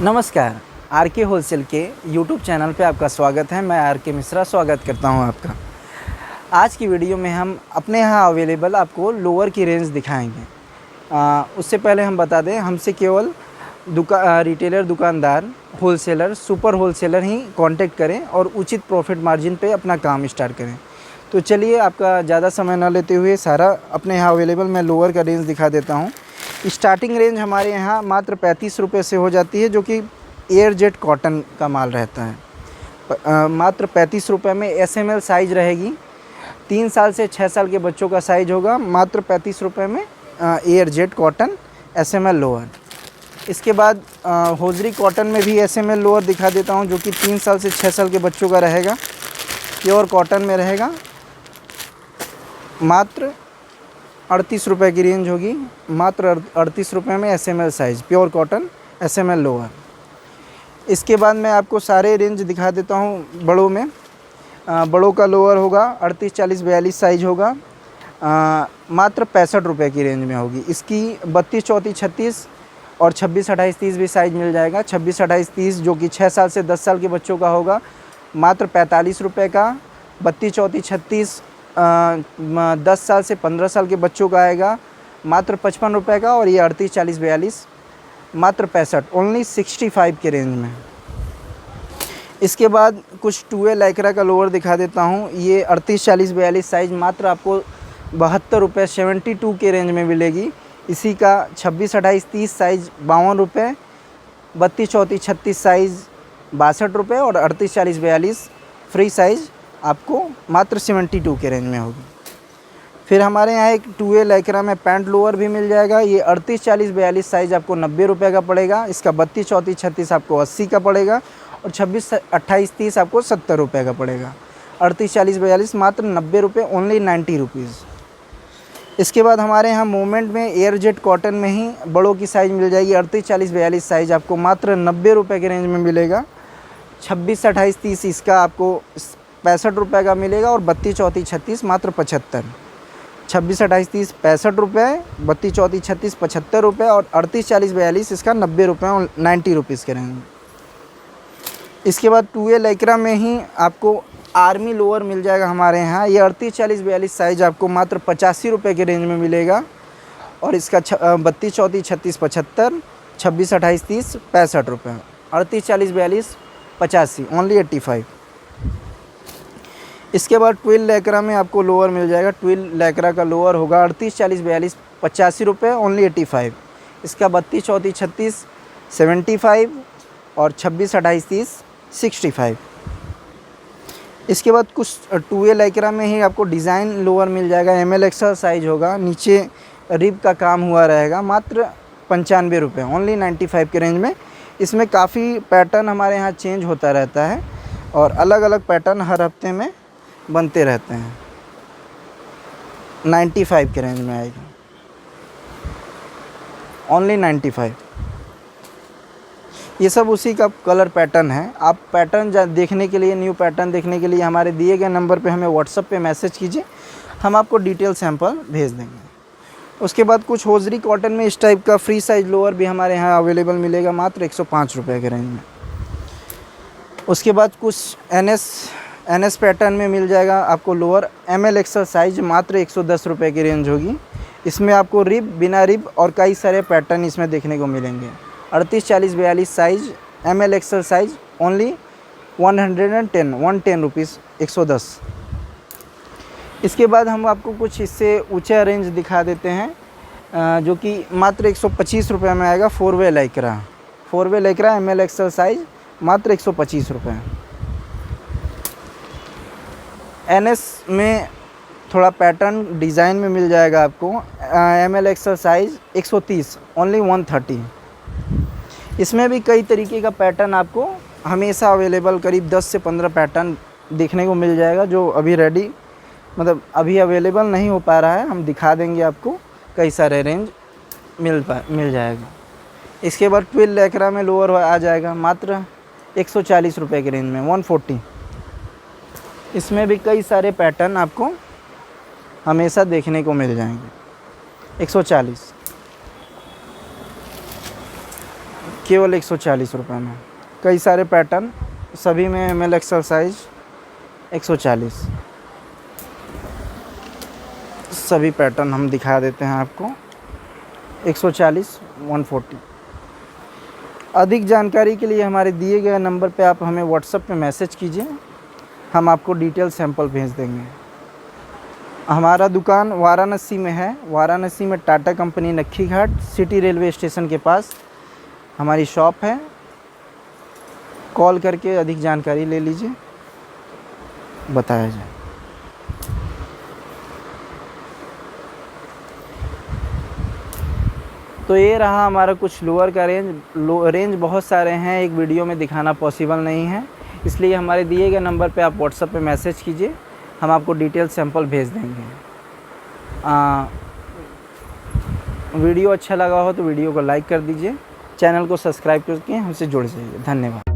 नमस्कार। आर के होलसेल के यूट्यूब चैनल पे आपका स्वागत है। मैं आर के मिश्रा स्वागत करता हूं आपका। आज की वीडियो में हम अपने यहाँ अवेलेबल आपको लोअर की रेंज दिखाएंगे। उससे पहले हम बता दें, हमसे केवल रिटेलर, दुकानदार, होलसेलर, सुपर होलसेलर ही कांटेक्ट करें और उचित प्रॉफिट मार्जिन पे अपना काम स्टार्ट करें। तो चलिए, आपका ज़्यादा समय न लेते हुए सारा अपने यहाँ अवेलेबल मैं लोअर का रेंज दिखा देता हूँ। स्टार्टिंग रेंज हमारे यहाँ मात्र 35 रुपये से हो जाती है, जो कि एयर जेट कॉटन का माल रहता है। मात्र 35 रुपये में SML साइज़ रहेगी। 3 साल से 6 साल के बच्चों का साइज़ होगा। मात्र 35 रुपये में air jet cotton SML lower. इसके बाद होजरी कॉटन में भी SML लोअर दिखा देता हूँ, जो कि 3 साल से 6 साल के बच्चों का रहेगा। प्योर कॉटन में रहेगा। मात्र 38 रुपये की रेंज होगी। मात्र 38 रुपये में SML size pure cotton SML lower. इसके बाद मैं आपको सारे रेंज दिखा देता हूँ बड़ों में। बड़ों का लोअर होगा 38, 40, 42 साइज़ होगा। मात्र 65 रुपये की रेंज में होगी। इसकी 32, 34, 36 और 26, 28, 30 भी साइज़ मिल जाएगा। 26, 28, 30 जो कि 6 साल से 10 साल के बच्चों का होगा, मात्र 45 रुपये का। 32, 34, 36 10 साल से 15 साल के बच्चों का आएगा, मात्र 55 रुपये का। और ये 38, 40, 42 मात्र 65, ओनली 65 के रेंज में। इसके बाद कुछ 2A लाइक्रा का लोअर दिखा देता हूँ। ये 38, 40, 42 साइज़ मात्र आपको 72 रुपये, 72 के रेंज में मिलेगी। इसी का 26, 28, 30 साइज़ 52 रुपये, 32, 34, 36 साइज़ 62 रुपये और 38, 40, 42 फ्री साइज़ आपको मात्र 72 के रेंज में होगी। फिर हमारे यहाँ एक 2A लाइक्रा में पैंट लोअर भी मिल जाएगा। ये 38, 40, 42 साइज़ आपको 90 रुपये का पड़ेगा। इसका 32, 34, 36 आपको 80 का पड़ेगा और 26, 28, 30 आपको 70 रुपये का पड़ेगा। 38, 40, 42 मात्र 90 रुपये, ओनली 90 रुपीज़। इसके बाद हमारे यहाँ मोमेंट में एयर जेट कॉटन में ही बड़ों की साइज़ मिल जाएगी। 38, 40, 42 साइज़ आपको मात्र 90 रुपये के रेंज में मिलेगा। 26, 28, 30 इसका आपको 65 रुपये का मिलेगा और 32, 34, 36 मात्र 75। 26, 28, 30 65 रुपये, 32, 34, 36 75 रुपये और 38, 40, 42 इसका 90 रुपये और 90 रुपीज़ के रेंज में। इसके बाद 2A लाइक्रा में ही आपको आर्मी लोअर मिल जाएगा हमारे यहाँ। ये 38, 40, 42 साइज़ आपको मात्र 85 रुपये के रेंज में मिलेगा और इसका 32, 34, 36 75, 26, 28, 30 65 रुपये, 38, 40, 42 85, ओनली 85। इसके बाद ट्विल लैक्रा में आपको लोअर मिल जाएगा। ट्विल लैक्रा का लोअर होगा 38, 40, 42 85 रुपये, ओनली 85। इसका 32, 34, 36 75 और 26, 28, 30 65। इसके बाद कुछ 2A लाइक्रा में ही आपको डिज़ाइन लोअर मिल जाएगा। ML एक्सल साइज होगा, नीचे रिब का काम हुआ रहेगा, मात्र 95 रुपये, ओनली 95 के रेंज में। इसमें काफ़ी पैटर्न हमारे यहाँ चेंज होता रहता है और अलग अलग पैटर्न हर हफ्ते में बनते रहते हैं। 95 के रेंज में आएगी, ओनली 95। ये सब उसी का कलर पैटर्न है। आप पैटर्न देखने के लिए, न्यू पैटर्न देखने के लिए हमारे दिए गए नंबर पे हमें व्हाट्सएप पे मैसेज कीजिए, हम आपको डिटेल सैंपल भेज देंगे। उसके बाद कुछ होजरी कॉटन में इस टाइप का फ्री साइज लोअर भी हमारे यहाँ अवेलेबल मिलेगा, मात्र 105 रुपये के रेंज में। उसके बाद कुछ NS पैटर्न में मिल जाएगा आपको लोअर ML एक्सल साइज, मात्र 110 रुपये की रेंज होगी। इसमें आपको रिब, बिना रिब और कई सारे पैटर्न इसमें देखने को मिलेंगे। 38, 40, 42 size ML XL size, only 110 rupees, 110। इसके बाद हम आपको कुछ इससे ऊंचा रेंज दिखा देते हैं, जो कि मात्र 125 रुपये में आएगा। 4वे लाइक्रा ML एक्सल साइज, मात्र 125 रुपये। NS में थोड़ा पैटर्न डिज़ाइन में मिल जाएगा आपको। ML XL size 130, only 130। इसमें भी कई तरीके का पैटर्न आपको हमेशा अवेलेबल, करीब 10 से 15 पैटर्न देखने को मिल जाएगा, जो अभी अभी अवेलेबल नहीं हो पा रहा है। हम दिखा देंगे आपको, कई सारे रेंज मिल जाएगा। इसके बाद ट्विल लैक्रा में लोअर आ जाएगा, मात्र 140 रुपये के रेंज में, 140। इसमें भी कई सारे पैटर्न आपको हमेशा देखने को मिल जाएंगे, 140। केवल 140 रुपये में। कई सारे पैटर्न, सभी में ML XL साइज़ 140। सभी पैटर्न हम दिखा देते हैं आपको। 140, 140। अधिक जानकारी के लिए हमारे दिए गए नंबर पे आप हमें व्हाट्सएप पे मैसेज कीजिए, हम आपको डिटेल सैंपल भेज देंगे। हमारा दुकान वाराणसी में है। वाराणसी में टाटा कंपनी नक्खी घाट सिटी रेलवे स्टेशन के पास हमारी शॉप है। कॉल करके अधिक जानकारी ले लीजिए, बताया जाए। तो ये रहा हमारा कुछ लोअर का रेंज बहुत सारे हैं, एक वीडियो में दिखाना पॉसिबल नहीं है, इसलिए हमारे दिए गए नंबर पे आप व्हाट्सएप पे मैसेज कीजिए, हम आपको डिटेल सैंपल भेज देंगे। वीडियो अच्छा लगा हो तो वीडियो को लाइक कर दीजिए, चैनल को सब्सक्राइब करके हमसे जुड़ जाइए। धन्यवाद।